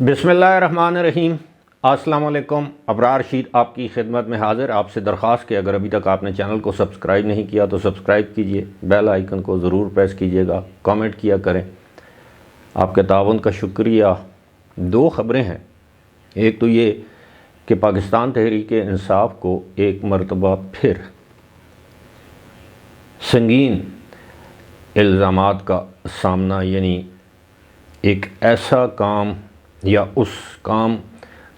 بسم اللہ الرحمن الرحیم۔ السلام علیکم، ابرار رشید آپ کی خدمت میں حاضر۔ آپ سے درخواست کہ اگر ابھی تک آپ نے چینل کو سبسکرائب نہیں کیا تو سبسکرائب کیجئے، بیل آئیکن کو ضرور پریس کیجئے گا، کامنٹ کیا کریں، آپ کے تعاون کا شکریہ۔ دو خبریں ہیں، ایک تو یہ کہ پاکستان تحریک انصاف کو ایک مرتبہ پھر سنگین الزامات کا سامنا، یعنی ایک ایسا کام یا اس کام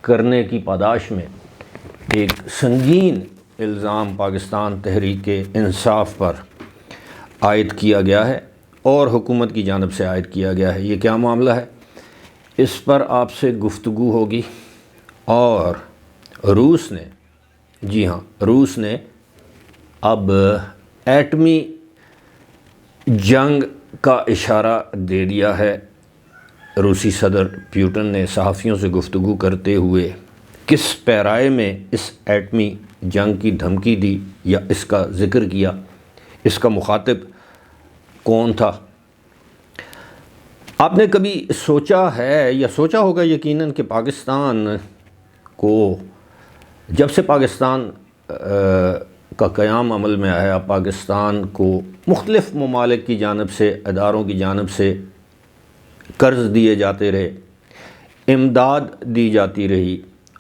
کرنے کی پاداش میں ایک سنگین الزام پاکستان تحریک انصاف پر عائد کیا گیا ہے اور حکومت کی جانب سے عائد کیا گیا ہے۔ یہ کیا معاملہ ہے، اس پر آپ سے گفتگو ہوگی۔ اور روس نے، جی ہاں، روس نے اب ایٹمی جنگ کا اشارہ دے دیا ہے۔ روسی صدر پیوٹن نے صحافیوں سے گفتگو کرتے ہوئے کس پیرائے میں اس ایٹمی جنگ کی دھمکی دی یا اس کا ذکر کیا، اس کا مخاطب کون تھا؟ آپ نے کبھی سوچا ہے یا سوچا ہوگا یقیناً کہ پاکستان کو جب سے پاکستان کا قیام عمل میں آیا، پاکستان کو مختلف ممالک کی جانب سے، اداروں کی جانب سے قرض دیے جاتے رہے، امداد دی جاتی رہی،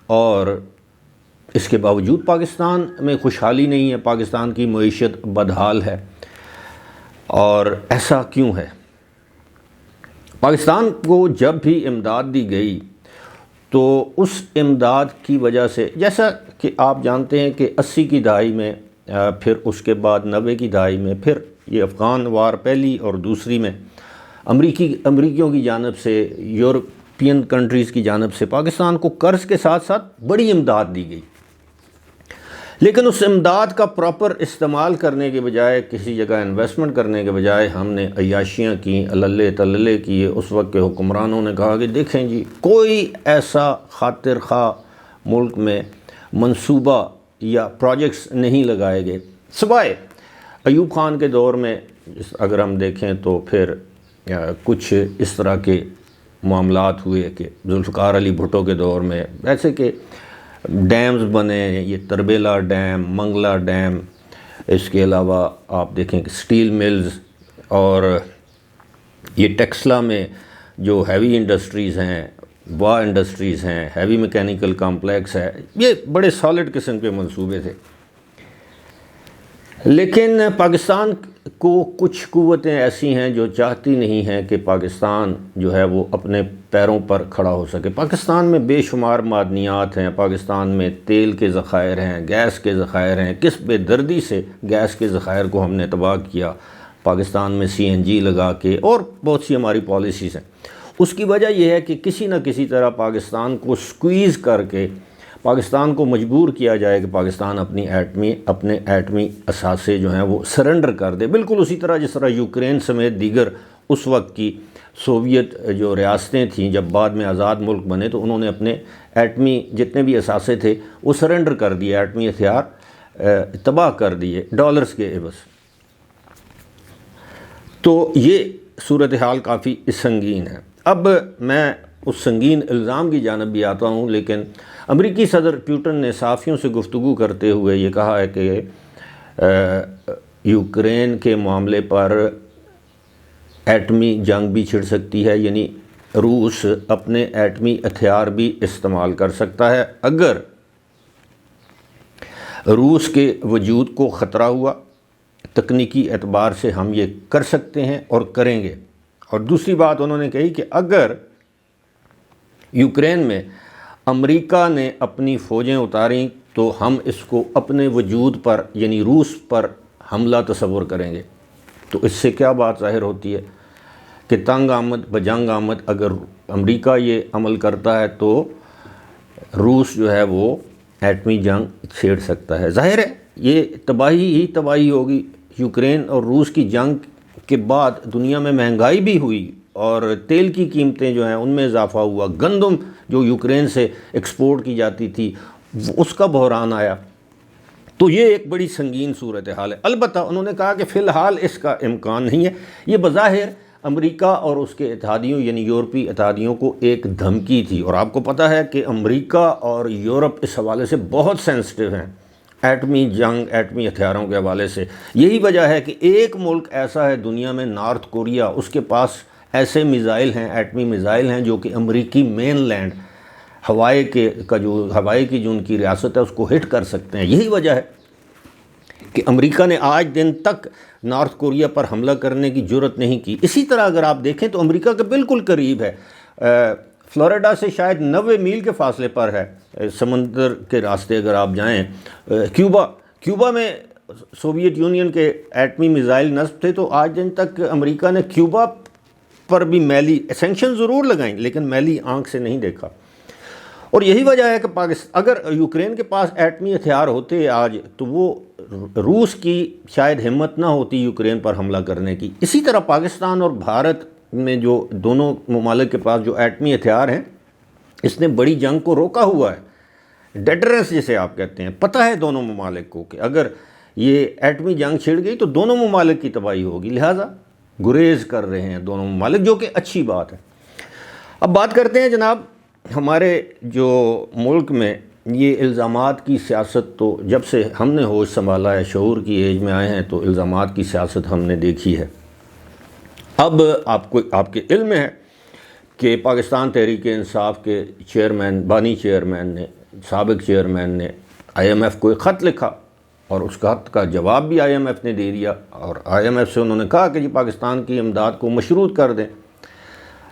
اور اس کے باوجود پاکستان میں خوشحالی نہیں ہے، پاکستان کی معیشت بدحال ہے۔ اور ایسا کیوں ہے؟ پاکستان کو جب بھی امداد دی گئی تو اس امداد کی وجہ سے، جیسا کہ آپ جانتے ہیں کہ 80 کی دہائی میں، پھر اس کے بعد 90 کی دہائی میں، پھر یہ افغان وار پہلی اور دوسری میں امریکیوں کی جانب سے، یورپین کنٹریز کی جانب سے پاکستان کو قرض کے ساتھ ساتھ بڑی امداد دی گئی، لیکن اس امداد کا پراپر استعمال کرنے کے بجائے، کسی جگہ انویسٹمنٹ کرنے کے بجائے، ہم نے عیاشیاں کی، اللے تللے کیے۔ اس وقت کے حکمرانوں نے کہا کہ دیکھیں جی، کوئی ایسا خاطر خواہ ملک میں منصوبہ یا پروجیکٹس نہیں لگائے گئے، سوائے ایوب خان کے دور میں اگر ہم دیکھیں تو پھر کچھ اس طرح کے معاملات ہوئے کہ ذوالفقار علی بھٹو کے دور میں، ایسے کہ ڈیمز بنے، یہ تربیلا ڈیم، منگلا ڈیم، اس کے علاوہ آپ دیکھیں کہ سٹیل ملز، اور یہ ٹیکسلا میں جو ہیوی انڈسٹریز ہیں، وا انڈسٹریز ہیں، ہیوی میکینیکل کمپلیکس ہے، یہ بڑے سالڈ قسم کے منصوبے تھے۔ لیکن پاکستان کو کچھ قوتیں ایسی ہیں جو چاہتی نہیں ہیں کہ پاکستان جو ہے وہ اپنے پیروں پر کھڑا ہو سکے۔ پاکستان میں بے شمار معدنیات ہیں، پاکستان میں تیل کے ذخائر ہیں، گیس کے ذخائر ہیں، کس بے دردی سے گیس کے ذخائر کو ہم نے تباہ کیا پاکستان میں CNG لگا کے، اور بہت سی ہماری پالیسیز ہیں۔ اس کی وجہ یہ ہے کہ کسی نہ کسی طرح پاکستان کو سکویز کر کے پاکستان کو مجبور کیا جائے کہ پاکستان اپنے ایٹمی اثاثے جو ہیں وہ سرنڈر کر دے، بالکل اسی طرح جس طرح یوکرین سمیت دیگر اس وقت کی سوویت جو ریاستیں تھیں، جب بعد میں آزاد ملک بنے تو انہوں نے اپنے ایٹمی جتنے بھی اثاثے تھے وہ سرنڈر کر دیے، ایٹمی ہتھیار تباہ کر دیے ڈالرز کے عوض۔ تو یہ صورتحال کافی سنگین ہے۔ اب میں اس سنگین الزام کی جانب بھی آتا ہوں، لیکن امریکی صدر پیوٹن نے صحافیوں سے گفتگو کرتے ہوئے یہ کہا ہے کہ یوکرین کے معاملے پر ایٹمی جنگ بھی چھڑ سکتی ہے، یعنی روس اپنے ایٹمی ہتھیار بھی استعمال کر سکتا ہے اگر روس کے وجود کو خطرہ ہوا۔ تکنیکی اعتبار سے ہم یہ کر سکتے ہیں اور کریں گے۔ اور دوسری بات انہوں نے کہی کہ اگر یوکرین میں امریکہ نے اپنی فوجیں اتاریں تو ہم اس کو اپنے وجود پر، یعنی روس پر حملہ تصور کریں گے۔ تو اس سے کیا بات ظاہر ہوتی ہے کہ تنگ آمد بجنگ آمد، اگر امریکہ یہ عمل کرتا ہے تو روس جو ہے وہ ایٹمی جنگ چھیڑ سکتا ہے۔ ظاہر ہے یہ تباہی ہی تباہی ہوگی۔ یوکرین اور روس کی جنگ کے بعد دنیا میں مہنگائی بھی ہوئی، اور تیل کی قیمتیں جو ہیں ان میں اضافہ ہوا، گندم جو یوکرین سے ایکسپورٹ کی جاتی تھی اس کا بحران آیا۔ تو یہ ایک بڑی سنگین صورتحال ہے۔ البتہ انہوں نے کہا کہ فی الحال اس کا امکان نہیں ہے۔ یہ بظاہر امریکہ اور اس کے اتحادیوں یعنی یورپی اتحادیوں کو ایک دھمکی تھی، اور آپ کو پتہ ہے کہ امریکہ اور یورپ اس حوالے سے بہت سینسٹیو ہیں، ایٹمی جنگ، ایٹمی ہتھیاروں کے حوالے سے۔ یہی وجہ ہے کہ ایک ملک ایسا ہے دنیا میں، نارتھ کوریا، اس کے پاس ایسے میزائل ہیں، ایٹمی میزائل ہیں جو کہ امریکی مین لینڈ ہوائے کی جو ان کی ریاست ہے اس کو ہٹ کر سکتے ہیں۔ یہی وجہ ہے کہ امریکہ نے آج دن تک نارتھ کوریا پر حملہ کرنے کی جرأت نہیں کی۔ اسی طرح اگر آپ دیکھیں تو امریکہ کے بالکل قریب ہے، فلوریڈا سے شاید 90 میل کے فاصلے پر ہے، سمندر کے راستے اگر آپ جائیں، کیوبا میں سوویت یونین کے ایٹمی میزائل نصب تھے، تو آج دن تک امریکہ نے کیوبا پر بھی میلی سینکشن ضرور لگائیں لیکن میلی آنکھ سے نہیں دیکھا۔ اور یہی وجہ ہے کہ اگر یوکرین کے پاس ایٹمی ہتھیار ہوتے آج تو وہ روس کی شاید ہمت نہ ہوتی یوکرین پر حملہ کرنے کی۔ اسی طرح پاکستان اور بھارت میں جو دونوں ممالک کے پاس جو ایٹمی ہتھیار ہیں، اس نے بڑی جنگ کو روکا ہوا ہے، ڈیٹرنس جسے آپ کہتے ہیں۔ پتہ ہے دونوں ممالک کو کہ اگر یہ ایٹمی جنگ چھڑ گئی تو دونوں ممالک کی تباہی ہوگی، لہٰذا گریز کر رہے ہیں دونوں ممالک، جو کہ اچھی بات ہے۔ اب بات کرتے ہیں جناب ہمارے جو ملک میں یہ الزامات کی سیاست، تو جب سے ہم نے ہوش سنبھالا ہے، شعور کی ایج میں آئے ہیں، تو الزامات کی سیاست ہم نے دیکھی ہے۔ اب آپ کے علم میں ہے کہ پاکستان تحریک انصاف کے چیئرمین، بانی چیئرمین نے، سابق چیئرمین نے IMF کو ایک خط لکھا، اور اس خط کا جواب بھی IMF نے دے دیا، اور IMF سے انہوں نے کہا کہ جی پاکستان کی امداد کو مشروط کر دیں،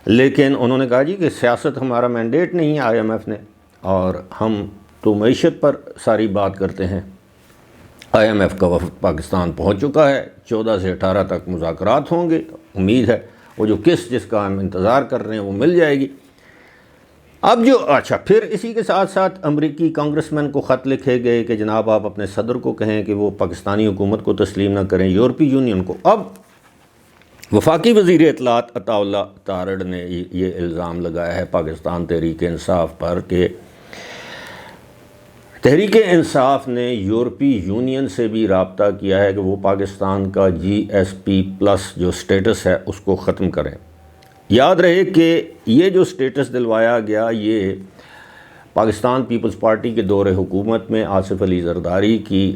لیکن انہوں نے کہا جی کہ سیاست ہمارا مینڈیٹ نہیں ہے IMF نے، اور ہم تو معیشت پر ساری بات کرتے ہیں۔ IMF کا وفد پاکستان پہنچ چکا ہے، 14 سے 18 تک مذاکرات ہوں گے، امید ہے وہ جو جس کا ہم انتظار کر رہے ہیں وہ مل جائے گی۔ اب پھر اسی کے ساتھ ساتھ امریکی کانگریسمین کو خط لکھے گئے کہ جناب آپ اپنے صدر کو کہیں کہ وہ پاکستانی حکومت کو تسلیم نہ کریں، یورپی یونین کو۔ اب وفاقی وزیر اطلاعات عطا اللہ تارڑ نے یہ الزام لگایا ہے پاکستان تحریک انصاف پر کہ تحریک انصاف نے یورپی یونین سے بھی رابطہ کیا ہے کہ وہ پاکستان کا GSP+ جو سٹیٹس ہے اس کو ختم کریں۔ یاد رہے کہ یہ جو سٹیٹس دلوایا گیا یہ پاکستان پیپلز پارٹی کے دور حکومت میں آصف علی زرداری کی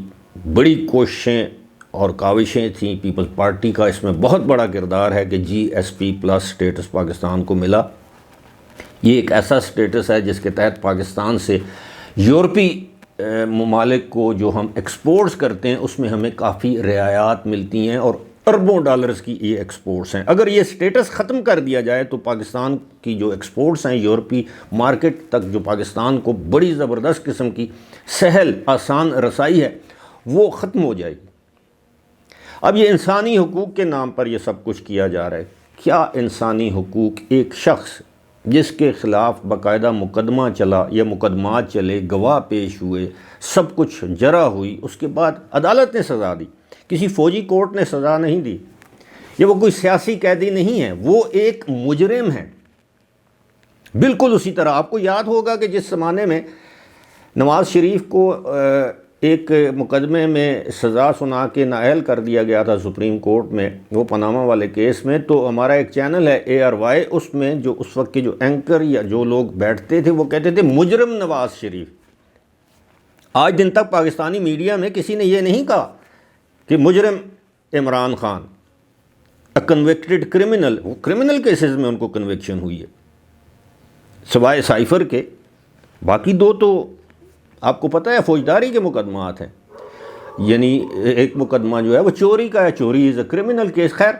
بڑی کوششیں اور کاوشیں تھیں، پیپلز پارٹی کا اس میں بہت بڑا کردار ہے کہ GSP+ سٹیٹس پاکستان کو ملا۔ یہ ایک ایسا سٹیٹس ہے جس کے تحت پاکستان سے یورپی ممالک کو جو ہم ایکسپورٹس کرتے ہیں اس میں ہمیں کافی رعایات ملتی ہیں، اور اربوں ڈالرز کی یہ ایکسپورٹس ہیں۔ اگر یہ سٹیٹس ختم کر دیا جائے تو پاکستان کی جو ایکسپورٹس ہیں یورپی مارکیٹ تک، جو پاکستان کو بڑی زبردست قسم کی سہل آسان رسائی ہے، وہ ختم ہو جائے گی۔ اب یہ انسانی حقوق کے نام پر یہ سب کچھ کیا جا رہا ہے۔ کیا انسانی حقوق؟ ایک شخص جس کے خلاف باقاعدہ مقدمہ چلا یا مقدمات چلے، گواہ پیش ہوئے، سب کچھ جرح ہوئی، اس کے بعد عدالت نے سزا دی، کسی فوجی کورٹ نے سزا نہیں دی، یہ وہ کوئی سیاسی قیدی نہیں ہے، وہ ایک مجرم ہے۔ بالکل اسی طرح آپ کو یاد ہوگا کہ جس زمانے میں نواز شریف کو ایک مقدمے میں سزا سنا کے نااہل کر دیا گیا تھا سپریم کورٹ میں، وہ پاناما والے کیس میں، تو ہمارا ایک چینل ہے ARY، اس میں جو اس وقت کے جو اینکر یا جو لوگ بیٹھتے تھے وہ کہتے تھے مجرم نواز شریف۔ آج دن تک پاکستانی میڈیا میں کسی نے یہ نہیں کہا کہ مجرم عمران خان، کنوکٹڈ کرمنل، وہ کرمنل کیسز میں ان کو کنوکشن ہوئی ہے، سوائے سائفر کے، باقی دو تو آپ کو پتہ ہے فوجداری کے مقدمات ہیں، یعنی ایک مقدمہ جو ہے وہ چوری کا ہے، چوری از اے کرمنل کیس۔ خیر،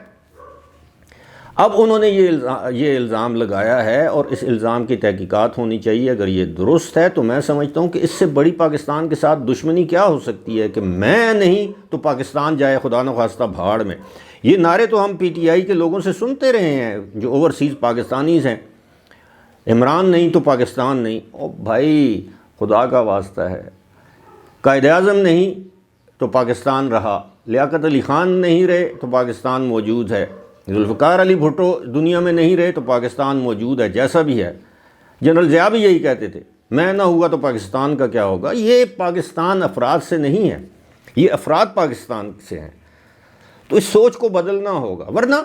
اب انہوں نے یہ الزام لگایا ہے اور اس الزام کی تحقیقات ہونی چاہیے۔ اگر یہ درست ہے تو میں سمجھتا ہوں کہ اس سے بڑی پاکستان کے ساتھ دشمنی کیا ہو سکتی ہے کہ میں نہیں تو پاکستان جائے خدا نخواستہ بھاڑ میں۔ یہ نعرے تو ہم PTI کے لوگوں سے سنتے رہے ہیں جو اوورسیز پاکستانیز ہیں، عمران نہیں تو پاکستان نہیں۔ او بھائی خدا کا واسطہ ہے، قائد اعظم نہیں تو پاکستان رہا، لیاقت علی خان نہیں رہے تو پاکستان موجود ہے، ذوالفقار علی بھٹو دنیا میں نہیں رہے تو پاکستان موجود ہے، جیسا بھی ہے۔ جنرل ضیاء بھی یہی کہتے تھے، میں نہ ہوا تو پاکستان کا کیا ہوگا۔ یہ پاکستان افراد سے نہیں ہے، یہ افراد پاکستان سے ہیں، تو اس سوچ کو بدلنا ہوگا، ورنہ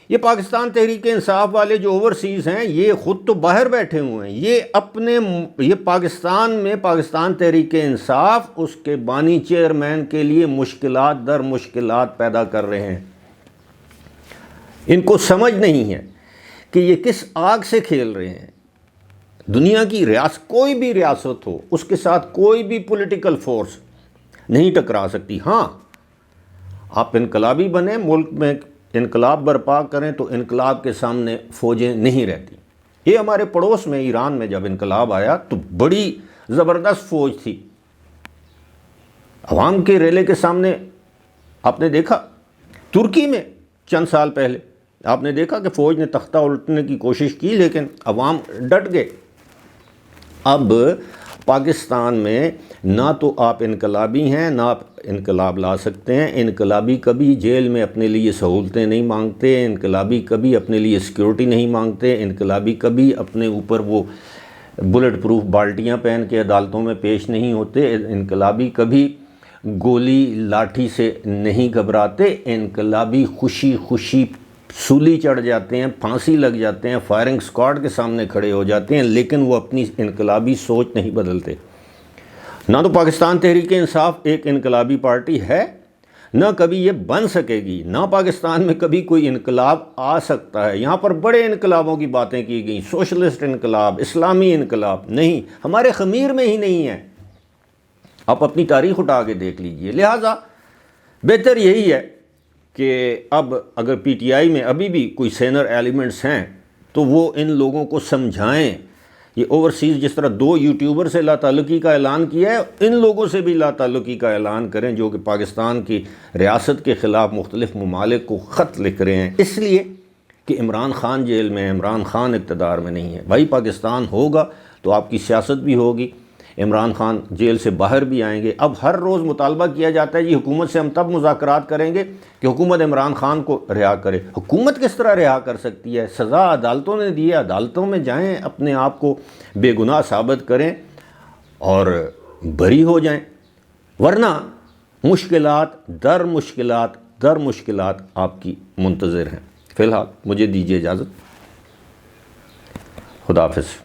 یہ پاکستان تحریک انصاف والے جو اوورسیز ہیں یہ خود تو باہر بیٹھے ہوئے ہیں، یہ پاکستان میں پاکستان تحریک انصاف اس کے بانی چیئرمین کے لیے مشکلات در مشکلات پیدا کر رہے ہیں۔ ان کو سمجھ نہیں ہے کہ یہ کس آگ سے کھیل رہے ہیں۔ دنیا کی ریاست، کوئی بھی ریاست ہو، اس کے ساتھ کوئی بھی پولیٹیکل فورس نہیں ٹکرا سکتی۔ ہاں، آپ انقلابی بنیں، ملک میں انقلاب برپا کریں تو انقلاب کے سامنے فوجیں نہیں رہتی۔ یہ ہمارے پڑوس میں ایران میں جب انقلاب آیا تو بڑی زبردست فوج تھی، عوام کے ریلے کے سامنے آپ نے دیکھا۔ ترکی میں چند سال پہلے آپ نے دیکھا کہ فوج نے تختہ الٹنے کی کوشش کی لیکن عوام ڈٹ گئے۔ اب پاکستان میں نہ تو آپ انقلابی ہیں نہ آپ انقلاب لا سکتے ہیں۔ انقلابی کبھی جیل میں اپنے لیے سہولتیں نہیں مانگتے، انقلابی کبھی اپنے لیے سیکیورٹی نہیں مانگتے، انقلابی کبھی اپنے اوپر وہ بلٹ پروف بالٹیاں پہن کے عدالتوں میں پیش نہیں ہوتے، انقلابی کبھی گولی لاٹھی سے نہیں گھبراتے، انقلابی خوشی خوشی سولی چڑھ جاتے ہیں، پھانسی لگ جاتے ہیں، فائرنگ سکواڈ کے سامنے کھڑے ہو جاتے ہیں، لیکن وہ اپنی انقلابی سوچ نہیں بدلتے۔ نہ تو پاکستان تحریک انصاف ایک انقلابی پارٹی ہے، نہ کبھی یہ بن سکے گی، نہ پاکستان میں کبھی کوئی انقلاب آ سکتا ہے۔ یہاں پر بڑے انقلابوں کی باتیں کی گئیں، سوشلسٹ انقلاب، اسلامی انقلاب، نہیں، ہمارے خمیر میں ہی نہیں ہے۔ آپ اپنی تاریخ اٹھا کے دیکھ لیجئے۔ لہٰذا بہتر یہی ہے کہ اب اگر پی ٹی آئی میں ابھی بھی کوئی سینئر ایلیمنٹس ہیں تو وہ ان لوگوں کو سمجھائیں۔ یہ اوورسیز جس طرح 2 یوٹیوبر سے لا تعلقی کا اعلان کیا ہے، ان لوگوں سے بھی لا تعلقی کا اعلان کریں جو کہ پاکستان کی ریاست کے خلاف مختلف ممالک کو خط لکھ رہے ہیں، اس لیے کہ عمران خان جیل میں ہے، عمران خان اقتدار میں نہیں ہے۔ بھائی پاکستان ہوگا تو آپ کی سیاست بھی ہوگی، عمران خان جیل سے باہر بھی آئیں گے۔ اب ہر روز مطالبہ کیا جاتا ہے جی حکومت سے ہم تب مذاکرات کریں گے کہ حکومت عمران خان کو رہا کرے۔ حکومت کس طرح رہا کر سکتی ہے؟ سزا عدالتوں نے دی ہے، عدالتوں میں جائیں، اپنے آپ کو بے گناہ ثابت کریں اور بری ہو جائیں، ورنہ مشکلات در مشکلات آپ کی منتظر ہیں۔ فی الحال مجھے دیجیے اجازت، خدا حافظ۔